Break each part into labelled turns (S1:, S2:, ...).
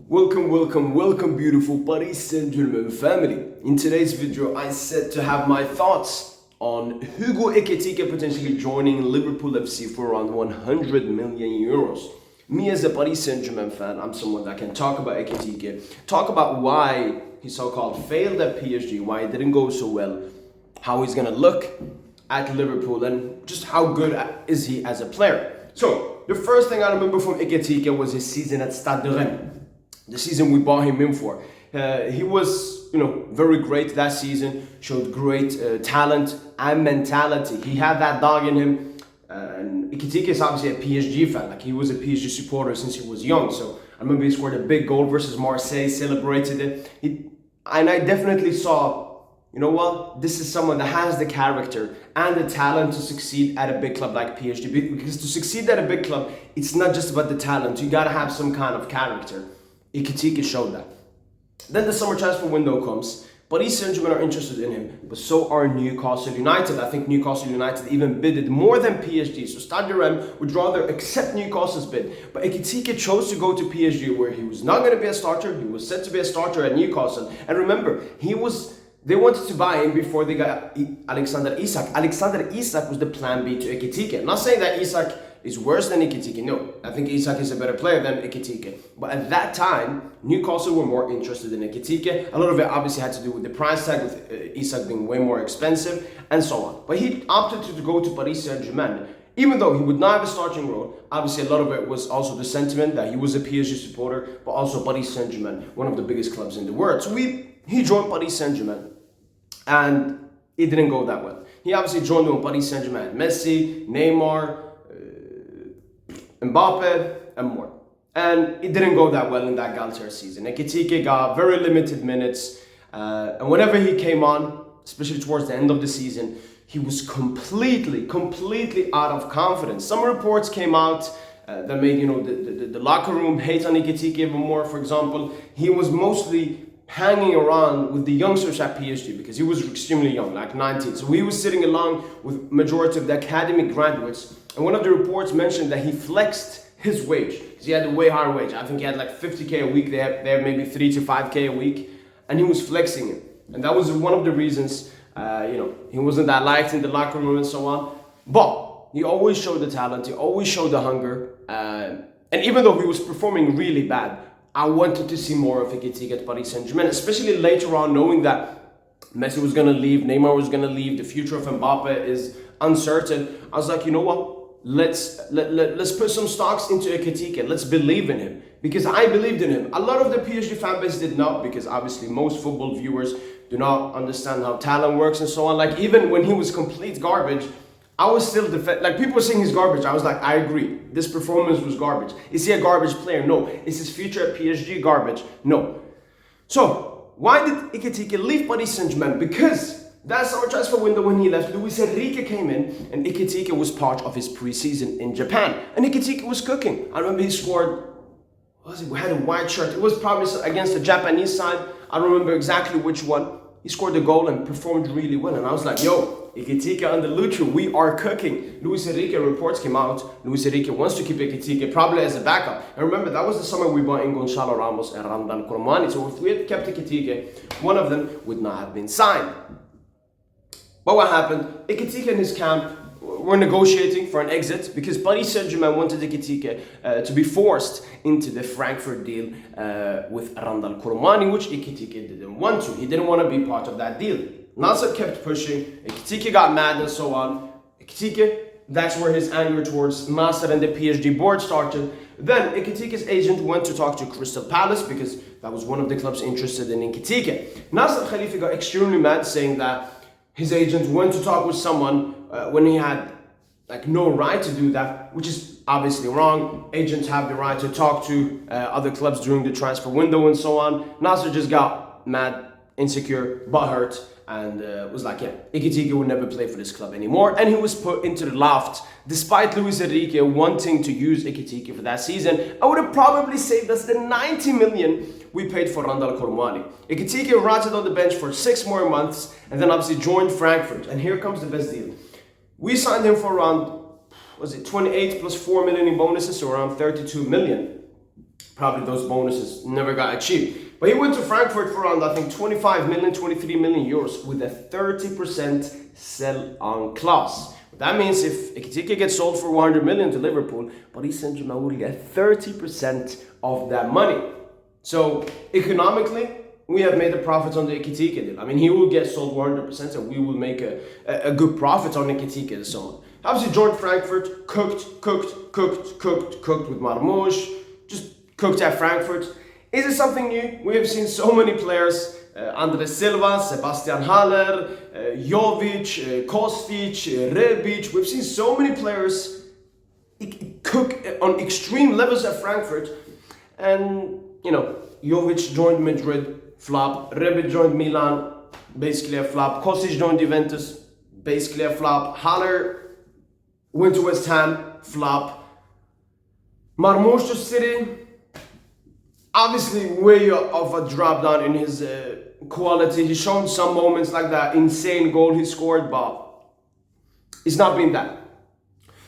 S1: Welcome beautiful Paris Saint Germain family. In today's video, I said to have my thoughts on Hugo Ekitike potentially joining Liverpool FC for around 100 million euros. Me as a Paris Saint Germain fan, I'm someone that can talk about Ekitike, talk about why he so-called failed at PSG, why it didn't go so well, how he's gonna look at Liverpool, and just how good is he as a player. So, the first thing I remember from Ekitike was his season at Stade de Rennes. The season we bought him in for. He was, very great that season, showed great talent and mentality. He had that dog in him. And Ekitike is obviously a PSG fan. Like, he was a PSG supporter since he was young. So I remember he scored a big goal versus Marseille, celebrated it. And I definitely saw, this is someone that has the character and the talent to succeed at a big club like PSG. Because to succeed at a big club, it's not just about the talent. You gotta have some kind of character. Ekitike showed that. Then the summer transfer window comes. Paris Saint Germain are interested in him, but so are Newcastle United. I think Newcastle United even bidded more than PSG. So Stade de Rennes would rather accept Newcastle's bid. But Ekitike chose to go to PSG, where he was not going to be a starter. He was set to be a starter at Newcastle. And remember, they wanted to buy him before they got Alexander Isak. Alexander Isak was the plan B to Ekitike. I'm not saying that Isak is worse than Ekitike. No, I think Isak is a better player than Ekitike. But at that time, Newcastle were more interested in Ekitike. A lot of it obviously had to do with the price tag, with Isak being way more expensive, and so on. But he opted to go to Paris Saint Germain. Even though he would not have a starting role, obviously a lot of it was also the sentiment that he was a PSG supporter, but also Paris Saint Germain, one of the biggest clubs in the world. So he joined Paris Saint Germain, and it didn't go that well. He obviously joined when Paris Saint Germain had Messi, Neymar, Mbappe, and more. And it didn't go that well in that Galtier season. Ekitike got very limited minutes, and whenever he came on, especially towards the end of the season, he was completely out of confidence. Some reports came out that made the locker room hate on Ekitike even more. For example, he was mostly hanging around with the youngsters at PSG because he was extremely young, like 19. So he was sitting along with majority of the academy graduates. And one of the reports mentioned that he flexed his wage. He had a way higher wage. I think he had like 50K a week. They have maybe 3 to 5K a week. And he was flexing it. And that was one of the reasons, he wasn't that liked in the locker room and so on. But he always showed the talent. He always showed the hunger. And even though he was performing really bad, I wanted to see more of Ekitike at Paris Saint Germain, especially later on, knowing that Messi was going to leave, Neymar was going to leave, the future of Mbappe is uncertain. I was like, you know what? Let's put some stocks into Ekitike. Let's believe in him, because I believed in him. A lot of the PSG fan base did not, because obviously most football viewers do not understand how talent works and so on. Like, even when he was complete garbage, I was still like, people were saying he's garbage. I was like, I agree. This performance was garbage. Is he a garbage player? No. Is his future at PSG garbage? No. So, why did Ekitike leave Paris Saint Germain? Because that's our transfer window. When he left, Luis Enrique came in, and Ekitike was part of his preseason in Japan. And Ekitike was cooking. I remember he scored, we had a white shirt. It was probably against the Japanese side. I don't remember exactly which one. He scored a goal and performed really well. And I was like, yo, Ekitike under Lucho, we are cooking. Luis Enrique reports came out. Luis Enrique wants to keep Ekitike probably as a backup. And remember, that was the summer we bought in Gonçalo Ramos and Randal Kormani. So if we had kept Ekitike, one of them would not have been signed. But what happened? Ekitike and his camp were negotiating for an exit because Paris Saint Germain wanted Ekitike to be forced into the Frankfurt deal with Randal Kormani, which Ekitike didn't want to. He didn't want to be part of that deal. Nasser kept pushing. Ekitike got mad and so on. Ekitike, that's where his anger towards Nasser and the PSG board started. Then Ekitike's agent went to talk to Crystal Palace because that was one of the clubs interested in Ekitike. Nasser Khalifi got extremely mad, saying that his agent went to talk with someone when he had no right to do that, which is obviously wrong. Agents have the right to talk to other clubs during the transfer window and so on. Nasser just got mad, insecure, butthurt, and was like, yeah, Ekitike would never play for this club anymore. And he was put into the loft. Despite Luis Enrique wanting to use Ekitike for that season, I would have probably saved us the 90 million we paid for Randal Kormani. Ekitike rotted on the bench for 6 more months and then obviously joined Frankfurt. And here comes the best deal. We signed him for around, 28 plus 4 million in bonuses, so around 32 million. probably those bonuses never got achieved. But he went to Frankfurt for around, I think, 25 million, 23 million euros with a 30% sell-on clause. That means if Ekitike gets sold for 100 million to Liverpool, Paris Saint Germain will get 30% of that money. So economically, we have made a profit on the Ekitike deal. I mean, he will get sold 100% and we will make a good profit on Ekitike and so on. Obviously, joined Frankfurt, cooked with Marmoush, just cooked at Frankfurt. Is it something new? We have seen so many players, Andres Silva, Sebastian Haller, Jovic, Kostic, Rebic. We've seen so many players cook on extreme levels at Frankfurt. And, you know, Jovic joined Madrid, flop. Rebic joined Milan, basically a flop. Kostic joined Juventus, basically a flop. Haller went to West Ham, flop. Marmoush to City, obviously way of a drop down in his quality. He's shown some moments like that insane goal he scored, but it's not been that.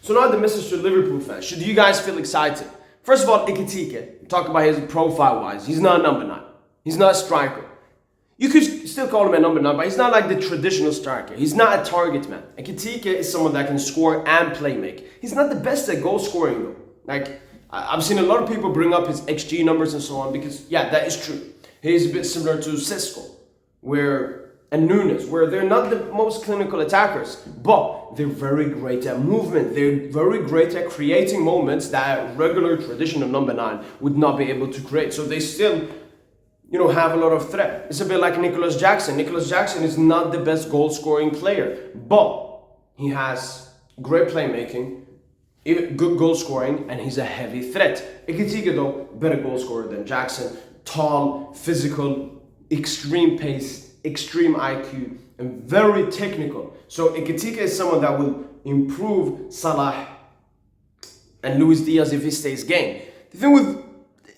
S1: So now the message to Liverpool fans. Should you guys feel excited? First of all, Ekitike, talk about his profile-wise. He's not a number 9. He's not a striker. You could still call him a number 9, but he's not like the traditional striker. He's not a target man. Ekitike is someone that can score and play make. He's not the best at goal scoring though. Like, I've seen a lot of people bring up his XG numbers and so on because, yeah, that is true. He's a bit similar to Sisco and Nunes, where they're not the most clinical attackers, but they're very great at movement. They're very great at creating moments that a regular traditional number 9 would not be able to create. So they still, you know, have a lot of threat. It's a bit like Nicholas Jackson. Nicholas Jackson is not the best goal-scoring player, but he has great playmaking, good goal scoring, and he's a heavy threat. Ekitike though, better goal scorer than Jackson. Tall, physical, extreme pace, extreme IQ, and very technical. So Ekitike is someone that will improve Salah and Luis Diaz if he stays game. The thing with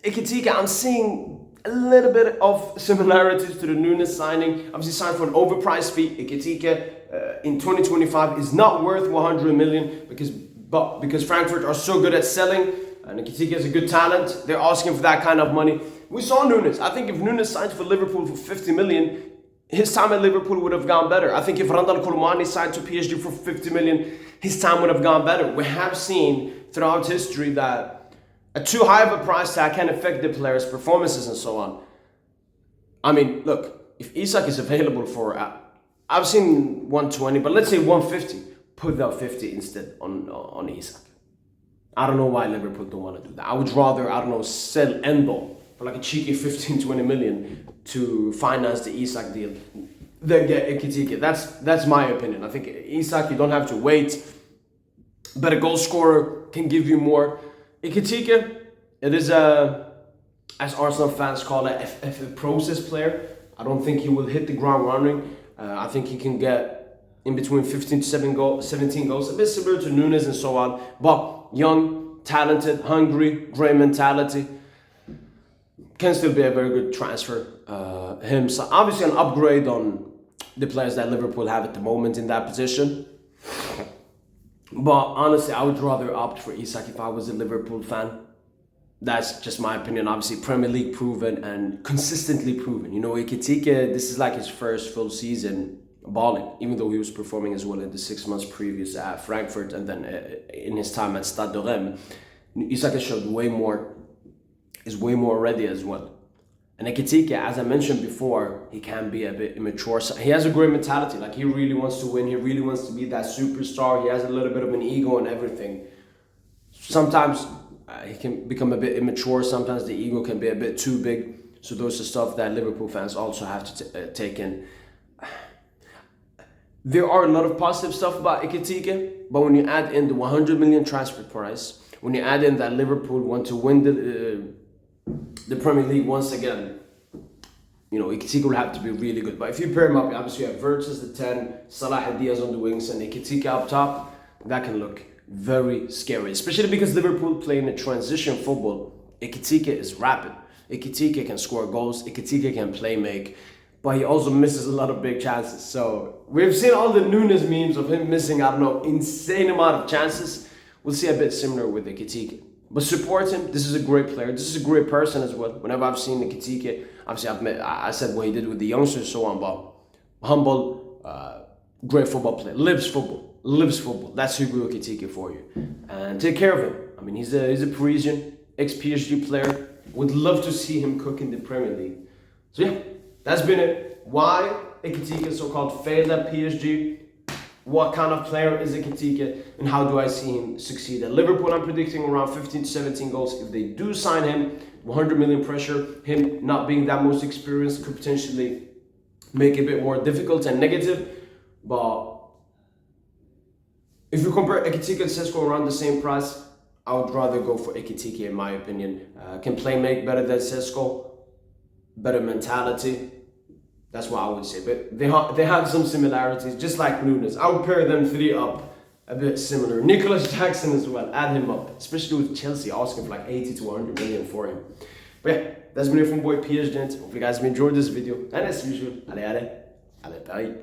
S1: Ekitike, I'm seeing a little bit of similarities to the Nunes signing. Obviously signed for an overpriced fee. Ekitike in 2025 is not worth 100 million because Frankfurt are so good at selling and Ekitike is a good talent. They're asking for that kind of money. We saw Nunes. I think if Nunes signed for Liverpool for 50 million, his time at Liverpool would have gone better. I think if Randal Kolomani signed to PSG for 50 million, his time would have gone better. We have seen throughout history that a too high of a price tag can affect the players' performances and so on. I mean, look, if Isak is available for, I've seen 120, but let's say 150, put that 50 instead on Isak. I don't know why Liverpool don't want to do that. I would rather, sell Endo for like a cheeky 15, 20 million to finance the Isak deal than get Ekitike. That's my opinion. I think Isak, you don't have to wait. Better goal scorer, can give you more. Ekitike, it is as Arsenal fans call it, a process player. I don't think he will hit the ground running. I think he can get in between 15 to 17 goals, a bit similar to Nunes and so on. But young, talented, hungry, great mentality. Can still be a very good transfer. So obviously an upgrade on the players that Liverpool have at the moment in that position. But honestly, I would rather opt for Isak if I was a Liverpool fan. That's just my opinion. Obviously, Premier League proven and consistently proven. You know, Ekitike, this is like his first full season balling, even though he was performing as well in the 6 months previous at Frankfurt and then in his time at Stade de Reims. Isak has showed is way more ready as well. And Ekitike, as I mentioned before, he can be a bit immature. He has a great mentality. Like, he really wants to win. He really wants to be that superstar. He has a little bit of an ego and everything. Sometimes he can become a bit immature. Sometimes the ego can be a bit too big. So those are stuff that Liverpool fans also have to take in. There are a lot of positive stuff about Ekitike, but when you add in the 100 million transfer price, when you add in that Liverpool want to win the Premier League once again, you know, Ekitike will have to be really good. But if you pair him up, obviously you have Wirtz as the 10, Salah and Diaz on the wings, and Ekitike up top, that can look very scary. Especially because Liverpool play in a transition football. Ekitike is rapid. Ekitike can score goals. Ekitike can play make. But he also misses a lot of big chances. So we've seen all the Nunes memes of him missing, insane amount of chances. We'll see a bit similar with Ekitike. But support him. This is a great player. This is a great person as well. Whenever I've seen Ekitike, obviously I said what he did with the youngsters, so on, but humble, great football player. Lives football. Lives football. That's Hugo Ekitike for you. And take care of him. I mean, he's a Parisian, ex-PSG player. Would love to see him cook in the Premier League. So yeah, that's been it. Why Ekitike so-called failed at PSG? What kind of player is Ekitike, and how do I see him succeed at Liverpool? I'm predicting around 15 to 17 goals. If they do sign him, 100 million pressure, him not being that most experienced could potentially make it a bit more difficult and negative. But if you compare Ekitike and Sesko around the same price, I would rather go for Ekitike in my opinion. Can play make better than Sesko, better mentality. That's what I would say. But they have some similarities, just like Nunes. I would pair them three up a bit similar. Nicholas Jackson as well, add him up, especially with Chelsea asking for like 80 to 100 million for him. But yeah, that's been it from boy PSG. Hope you guys have enjoyed this video. And as usual, allez, Paris.